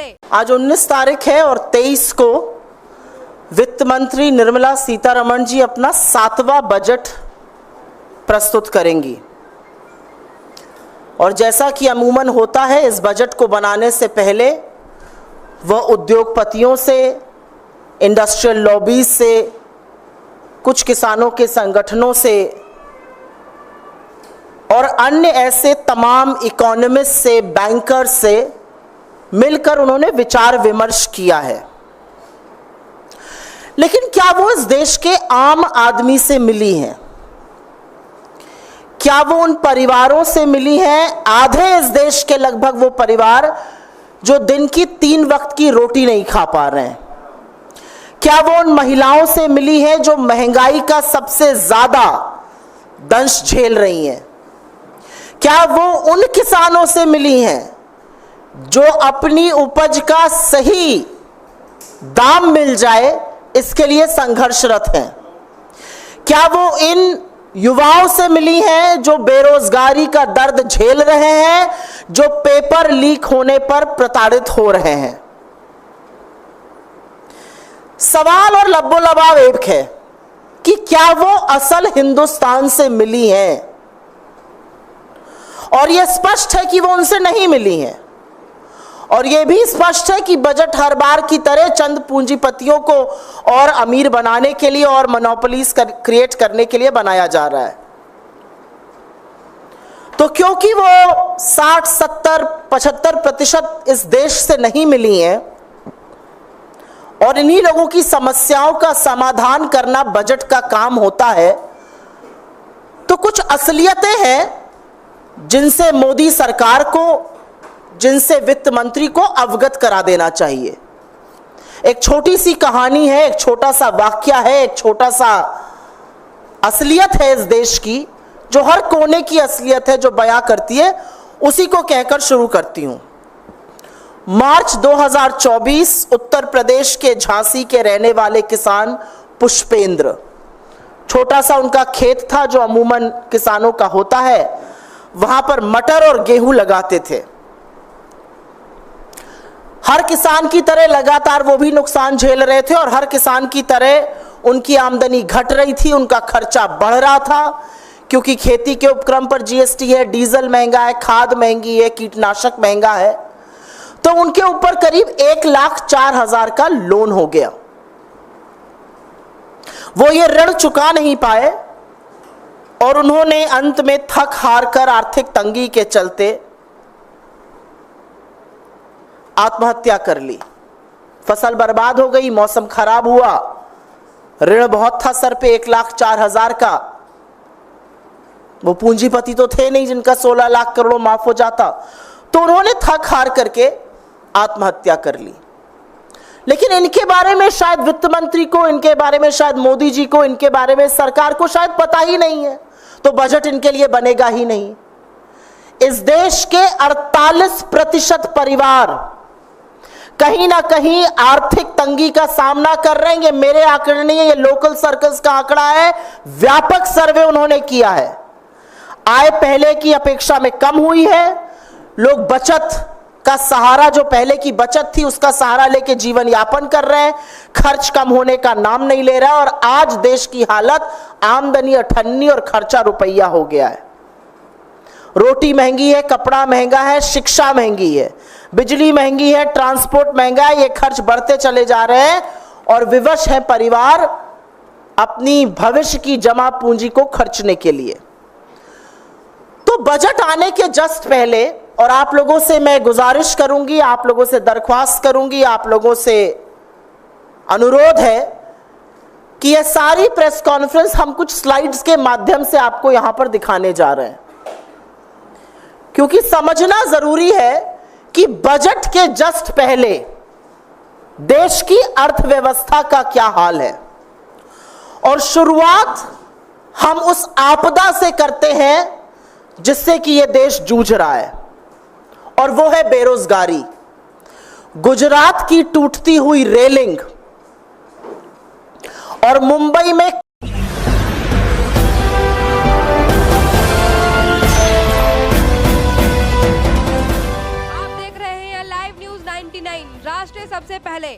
आज 19 तारीख है और 23 को वित्त मंत्री निर्मला सीतारमण जी अपना 7वां बजट प्रस्तुत करेंगी। और जैसा कि अमूमन होता है, इस बजट को बनाने से पहले वह उद्योगपतियों से, इंडस्ट्रियल लॉबीज से, कुछ किसानों के संगठनों से और अन्य ऐसे तमाम इकोनॉमिस्ट से, बैंकर्स से मिलकर उन्होंने विचार विमर्श किया है। लेकिन क्या वो इस देश के आम आदमी से मिली हैं? क्या वो उन परिवारों से मिली हैं, आधे इस देश के लगभग वो परिवार जो दिन की 3 वक्त की रोटी नहीं खा पा रहे हैं? क्या वो उन महिलाओं से मिली हैं जो महंगाई का सबसे ज्यादा दंश झेल रही हैं? क्या वो उन किसानों से मिली हैं जो अपनी उपज का सही दाम मिल जाए इसके लिए संघर्षरत हैं? क्या वो इन युवाओं से मिली हैं जो बेरोजगारी का दर्द झेल रहे हैं, जो पेपर लीक होने पर प्रताड़ित हो रहे हैं? सवाल और लब्बो लबाब एक है कि क्या वो असल हिंदुस्तान से मिली हैं? और यह स्पष्ट है कि वो उनसे नहीं मिली हैं। और यह भी स्पष्ट है कि बजट हर बार की तरह चंद पूंजीपतियों को और अमीर बनाने के लिए और मोनोपोलीज क्रिएट करने के लिए बनाया जा रहा है। तो क्योंकि वो 60, 70, 75% इस देश से नहीं मिली हैं और इन्हीं लोगों की समस्याओं का समाधान करना बजट का काम होता है, तो कुछ असलियतें हैं जिनसे मोदी सरकार को, जिनसे वित्त मंत्री को अवगत करा देना चाहिए। एक छोटी सी कहानी है, एक छोटा सा वाक्य है, एक छोटा सा असलियत है इस देश की, जो हर कोने की असलियत है, जो बयां करती है, उसी को कहकर शुरू करती हूं। मार्च 2024 उत्तर प्रदेश के झांसी के रहने वाले किसान पुष्पेंद्र, छोटा सा उनका खेत था जो अमूमन किसानों का होता है, वहां पर मटर और गेहूं लगाते थे। हर किसान की तरह लगातार वो भी नुकसान झेल रहे थे और हर किसान की तरह उनकी आमदनी घट रही थी, उनका खर्चा बढ़ रहा था, क्योंकि खेती के उपक्रम पर जीएसटी है, डीजल महंगा है, खाद महंगी है, कीटनाशक महंगा है। तो उनके ऊपर करीब 1,04,000 का लोन हो गया। वो ये ऋण चुका नहीं पाए और उन्होंने अंत में थक हार कर आर्थिक तंगी के चलते आत्महत्या कर ली। फसल बर्बाद हो गई, मौसम खराब हुआ, ऋण बहुत था सर पे 1,04,000 का। वो पूंजीपति तो थे नहीं जिनका 16 लाख करोड़ माफ हो जाता, तो उन्होंने थक हार करके आत्महत्या कर ली। लेकिन इनके बारे में शायद वित्त मंत्री को, इनके बारे में शायद मोदी जी को, इनके बारे में सरकार को शायद पता ही नहीं है, तो बजट इनके लिए बनेगा ही नहीं। इस देश के 48% परिवार कहीं ना कहीं आर्थिक तंगी का सामना कर रहे हैं। ये मेरे आंकड़े नहीं है, ये लोकल सर्कल्स का आंकड़ा है, व्यापक सर्वे उन्होंने किया है। आय पहले की अपेक्षा में कम हुई है, लोग बचत का सहारा, जो पहले की बचत थी उसका सहारा लेके जीवन यापन कर रहे हैं, खर्च कम होने का नाम नहीं ले रहा। और आज देश की हालत आमदनी 98 और खर्चा रुपया हो गया है। रोटी महंगी है, कपड़ा महंगा है, शिक्षा महंगी है, बिजली महंगी है, ट्रांसपोर्ट महंगा है, ये खर्च बढ़ते चले जा रहे हैं और विवश है परिवार अपनी भविष्य की जमा पूंजी को खर्चने के लिए। तो बजट आने के जस्ट पहले, और आप लोगों से मैं गुजारिश करूंगी, आप लोगों से दरख्वास्त करूंगी, आप लोगों से अनुरोध है कि यह सारी प्रेस कॉन्फ्रेंस हम कुछ स्लाइड्स के माध्यम से आपको यहां पर दिखाने जा रहे हैं, क्योंकि समझना जरूरी है कि बजट के जस्ट पहले देश की अर्थव्यवस्था का क्या हाल है। और शुरुआत हम उस आपदा से करते हैं जिससे कि यह देश जूझ रहा है, और वो है बेरोजगारी। गुजरात की टूटती हुई रेलिंग और मुंबई में आप देख रहे हैं लाइव न्यूज 90 99 राष्ट्र सबसे पहले।